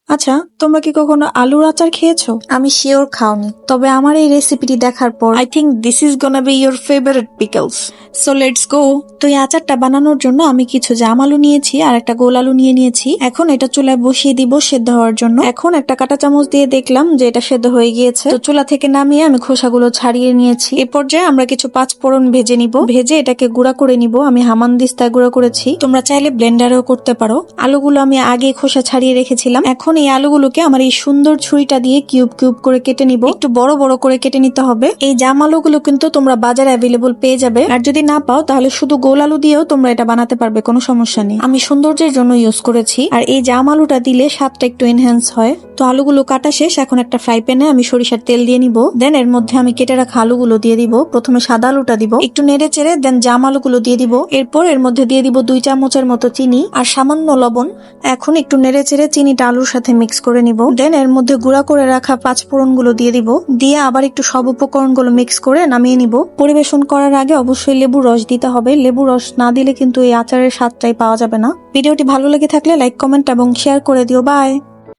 আচ্ছা, তোমরা কি কখনো আলুর আচার খেয়েছো? আমি শিওর খাওনি, তবে আমার এই রেসিপিটি দেখার পর I think this is gonna be your favourite pickles. So let's go. তো এই আচারটা বানানোর জন্য আমি কিছু জাম আলু নিয়েছি আর একটা গোল আলু নিয়েছি। এখন এটা চুলায় বসিয়ে দিব সেদ্ধ হওয়ার জন্য। এখন একটা কাঁটা চামচ দিয়ে দেখলাম যে এটা সেদ্ধ হয়ে গিয়েছে, তো চুলা থেকে নামিয়ে আমি খোসাগুলো ছাড়িয়ে নিয়েছি। এ পর্যায়ে আমরা কিছু পাঁচফোড়ন ভেজে নিব, ভেজে এটাকে গুঁড়া করে নিব। আমি হামানদিস্তায় গুঁড়া করেছি, তোমরা চাইলে ব্লেন্ডারেও করতে পারো। আলুগুলো আমি আগে খোসা ছাড়িয়ে রেখেছিলাম। এখন এই আলুগুলোকে আমার এই সুন্দর ছুরিটা দিয়ে কিউব কিউব করে কেটে নিব। একটু বড় বড় করে কেটে নিতে হবে। এই জাম আলুগুলো কিন্তু তোমরা বাজারে অ্যাভেলেবল পেয়ে যাবে, আর যদি না পাও তাহলে শুধু গোল আলু দিয়েও তোমরা এটা বানাতে পারবে, কোনো সমস্যা নেই। আমি সৌন্দর্যের জন্য ইউজ করেছি, আর এই জাম আলুটা দিলে স্বাদটা একটু এনহ্যান্স হয়। তো আলুগুলো কাটা শেষ। এখন একটা ফ্রাই প্যানে আমি সরিষার তেল দিয়ে নিব। দেন এর মধ্যে আমি কেটে রাখা আলুগুলো দিয়ে দিব। প্রথমে সাদা আলুটা দিব, একটু নেড়ে চেড়ে দেন জাম আলুগুলো দিয়ে দিব। এরপর এর মধ্যে দিয়ে দিব 2 চামচের মতো চিনি আর সামান্য লবণ। এখন একটু নেড়ে চেড়ে চিনিটা আলুর সাথে মিক্স করে নিব। দেন এর মধ্যে গুঁড়া করে রাখা পাঁচফোড়ন গুলো দিয়ে দিব, দিয়ে আবার একটু সব উপকরণ গুলো মিক্স করে নামিয়ে নিব। পরিবেশন করার আগে অবশ্যই লেবু রস দিতে হবে। লেবু রস না দিলে কিন্তু এই আচারের স্বাদটাই পাওয়া যাবে না। ভিডিওটি ভালো লেগে থাকলে লাইক, কমেন্ট এবং শেয়ার করে দিও। বাই।